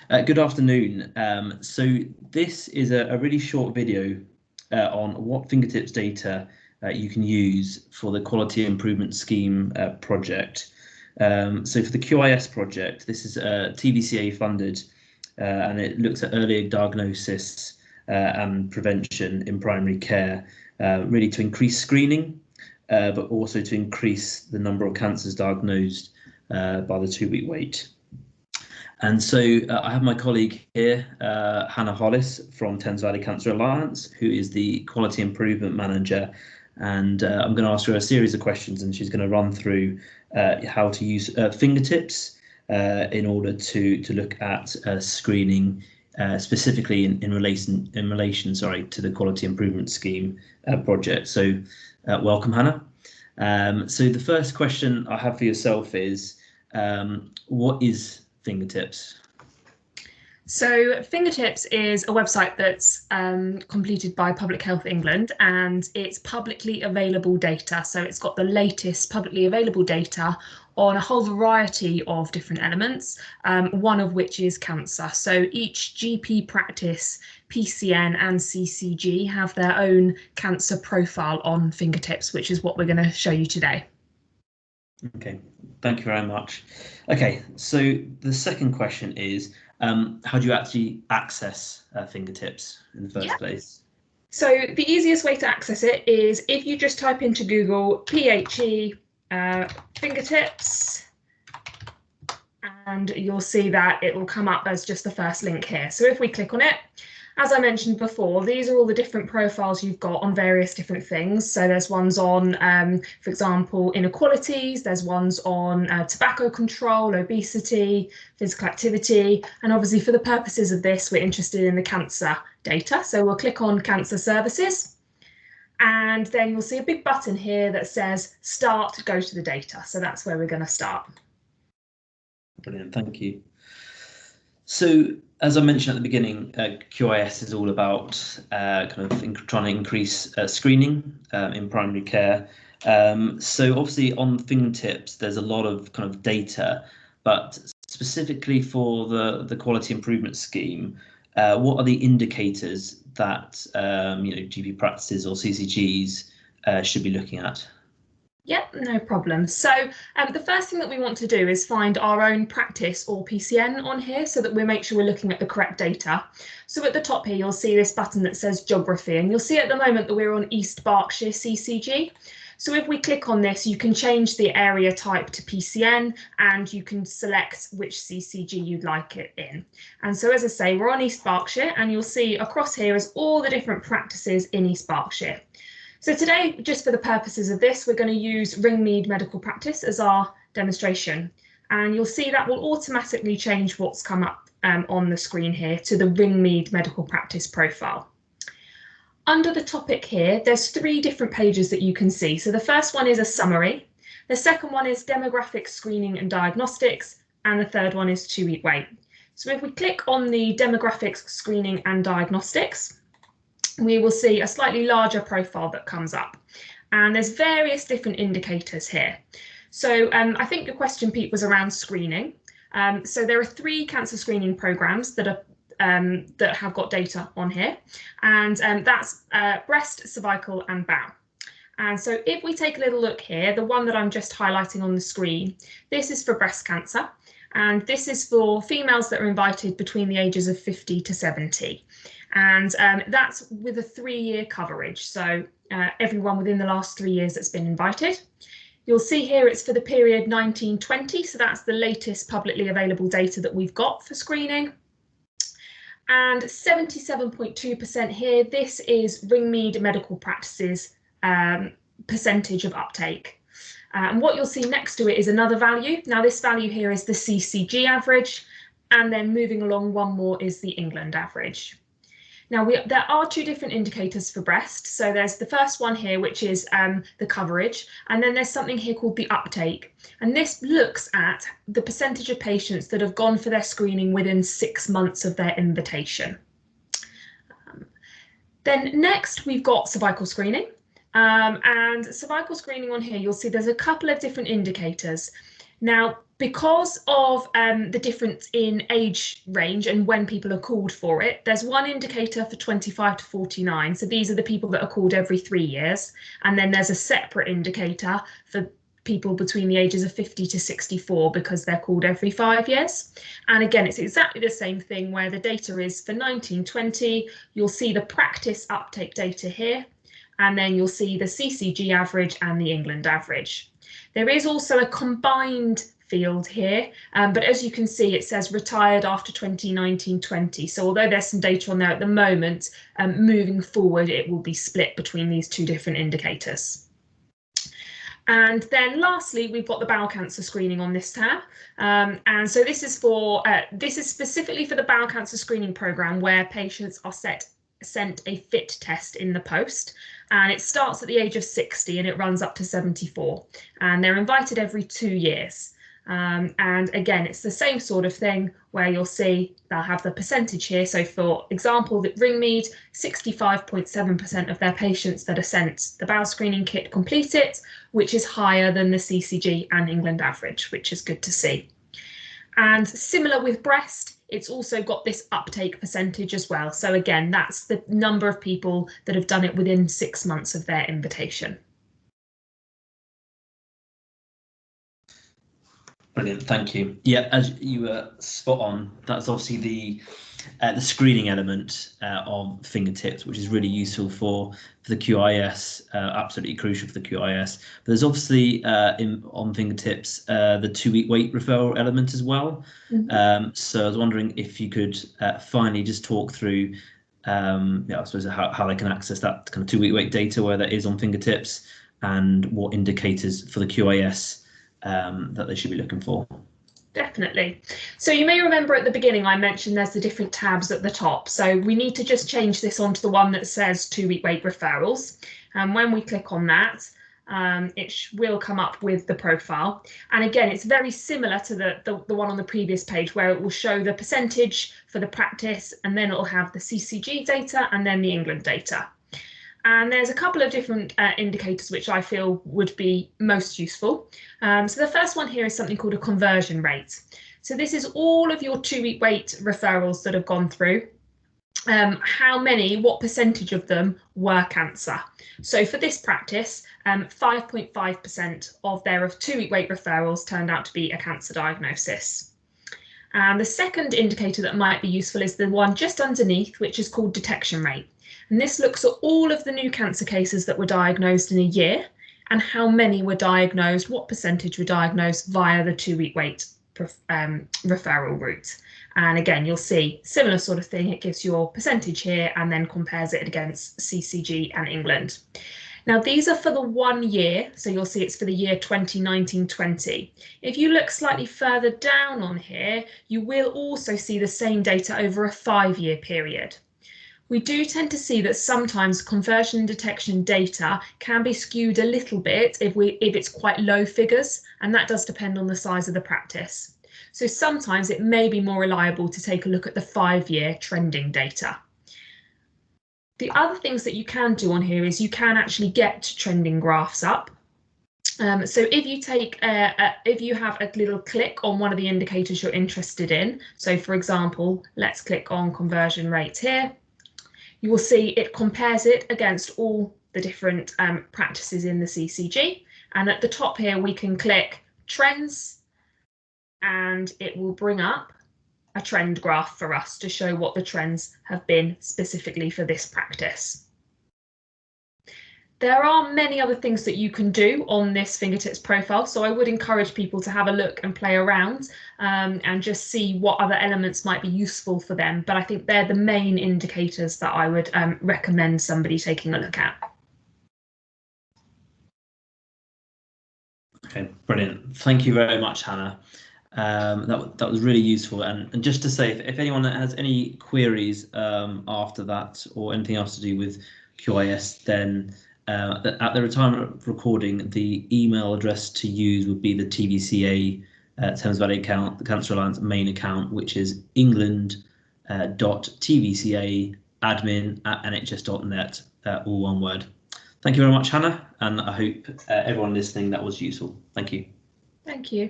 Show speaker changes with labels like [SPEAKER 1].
[SPEAKER 1] Good afternoon. So this is a really short video on what fingertips data you can use for the Quality Improvement Scheme project. So for the QIS project, this is TVCA funded and it looks at early diagnosis and prevention in primary care, really to increase screening, but also to increase the number of cancers diagnosed by the 2-week wait. And so I have my colleague here, Hannah Hollis from Thames Valley Cancer Alliance, who is the Quality Improvement Manager. And I'm going to ask her a series of questions, and she's going to run through how to use fingertips in order to look at screening, specifically in relation to the Quality Improvement Scheme project. So welcome, Hannah. So the first question I have for yourself is, what is fingertips?
[SPEAKER 2] So Fingertips is a website that's completed by Public Health England, and it's publicly available data. So it's got the latest publicly available data on a whole variety of different elements, one of which is cancer. So each GP practice, PCN and CCG have their own cancer profile on Fingertips, which is what we're going to show you today.
[SPEAKER 1] Okay, thank you very much. Okay, so the second question is, how do you actually access fingertips in the first place?
[SPEAKER 2] So the easiest way to access it is if you just type into Google PHE fingertips, and you'll see that it will come up as just the first link here. So if we click on it, as I mentioned before, these are all the different profiles you've got on various different things. So there's ones on, for example, inequalities, there's ones on tobacco control, obesity, physical activity, and obviously for the purposes of this, we're interested in the cancer data. So we'll click on cancer services, and then you'll see a big button here that says start, go to the data. So that's where we're going to start.
[SPEAKER 1] Brilliant, thank you. So, as I mentioned at the beginning, QIS is all about trying to increase screening in primary care. So obviously on fingertips, there's a lot of kind of data, but specifically for the Quality Improvement Scheme, what are the indicators that GP practices or CCGs should be looking at?
[SPEAKER 2] Yep, no problem. So the first thing that we want to do is find our own practice or PCN on here so that we make sure we're looking at the correct data. So at the top here, you'll see this button that says geography, and you'll see at the moment that we're on East Berkshire CCG. So if we click on this, you can change the area type to PCN, and you can select which CCG you'd like it in. And so as I say, we're on East Berkshire, and you'll see across here is all the different practices in East Berkshire. So today, just for the purposes of this, we're going to use Ringmead Medical Practice as our demonstration. And you'll see that will automatically change what's come up on the screen here to the Ringmead Medical Practice profile. Under the topic here, there's 3 different pages that you can see. So the first one is a summary. The second one is demographic screening and diagnostics. And the third one is 2-week wait. So if we click on the demographics screening and diagnostics, we will see a slightly larger profile that comes up, and there's various different indicators here. So I think your question, Pete, was around screening. So there are 3 cancer screening programs that are that have got data on here, and that's breast, cervical and bowel. And so if we take a little look here, the one that I'm just highlighting on the screen, this is for breast cancer, and this is for females that are invited between the ages of 50 to 70. And that's with a 3-year coverage. So everyone within the last 3 years that's been invited. You'll see here it's for the period 1920. So that's the latest publicly available data that we've got for screening. And 77.2% here, this is Ringmead Medical Practice's percentage of uptake. And what you'll see next to it is another value. Now this value here is the CCG average, and then moving along one more is the England average. Now, there are 2 different indicators for breast. So there's the first one here, which is the coverage, and then there's something here called the uptake. And this looks at the percentage of patients that have gone for their screening within 6 months of their invitation. Then next, we've got cervical screening. And cervical screening on here, you'll see there's a couple of different indicators. Now, Because of the difference in age range and when people are called for it, there's one indicator for 25 to 49. So these are the people that are called every 3 years. And then there's a separate indicator for people between the ages of 50 to 64 because they're called every 5 years. And again, it's exactly the same thing where the data is for 1920. You'll see the practice uptake data here, and then you'll see the CCG average and the England average. There is also a combined field here, but as you can see, it says retired after 2019-20. So although there's some data on there at the moment, moving forward, it will be split between these two different indicators. And then lastly, we've got the bowel cancer screening on this tab. And so this is specifically for the bowel cancer screening program where patients are sent a FIT test in the post, and it starts at the age of 60 and it runs up to 74, and they're invited every 2 years. And again, it's the same sort of thing where you'll see they'll have the percentage here. So for example, that Ringmead, 65.7% of their patients that are sent the bowel screening kit complete it, which is higher than the CCG and England average, which is good to see. And similar with breast, it's also got this uptake percentage as well. So again, that's the number of people that have done it within 6 months of their invitation.
[SPEAKER 1] Brilliant, thank you. Yeah, as you were spot on, that's obviously the screening element of fingertips, which is really useful for the QIS, absolutely crucial for the QIS. But there's obviously on fingertips the 2-week wait referral element as well. So I was wondering if you could finally just talk through, I suppose how they can access that kind of 2-week wait data where that is on fingertips, and what indicators for the QIS that they should be looking for.
[SPEAKER 2] Definitely. So you may remember at the beginning I mentioned there's the different tabs at the top. So we need to just change this onto the one that says 2-week wait referrals. And when we click on that, it will come up with the profile. And again, it's very similar to the one on the previous page where it will show the percentage for the practice, and then it'll have the CCG data and then the England data. And there's a couple of different indicators which I feel would be most useful. So the first one here is something called a conversion rate. So this is all of your 2-week wait referrals that have gone through. What percentage of them were cancer? So for this practice, 5.5% of their 2-week wait referrals turned out to be a cancer diagnosis. And the second indicator that might be useful is the one just underneath, which is called detection rate. And this looks at all of the new cancer cases that were diagnosed in a year and how many were diagnosed, what percentage were diagnosed via the 2-week wait referral route. And again, you'll see similar sort of thing. It gives your percentage here and then compares it against CCG and England. Now, these are for the 1 year, so you'll see it's for the year 2019-20. If you look slightly further down on here, you will also see the same data over a 5-year period. We do tend to see that sometimes conversion and detection data can be skewed a little bit if it's quite low figures, and that does depend on the size of the practice. So sometimes it may be more reliable to take a look at the 5-year trending data. The other things that you can do on here is you can actually get trending graphs up. So if you have a little click on one of the indicators you're interested in, so for example, let's click on conversion rates here. You will see it compares it against all the different practices in the CCG. And at the top here, we can click trends, and it will bring up a trend graph for us to show what the trends have been specifically for this practice. There are many other things that you can do on this fingertips profile, so I would encourage people to have a look and play around and just see what other elements might be useful for them. But I think they're the main indicators that I would recommend somebody taking a look at.
[SPEAKER 1] Okay, brilliant. Thank you very much, Hannah. That was really useful. And just to say, if anyone has any queries after that or anything else to do with QIS, then at the retirement recording, the email address to use would be the TVCA Thames Valley account, the Cancer Alliance main account, which is england.tvcaadmin@nhs.net, all one word. Thank you very much, Hannah, and I hope everyone listening that was useful. Thank you.
[SPEAKER 2] Thank you.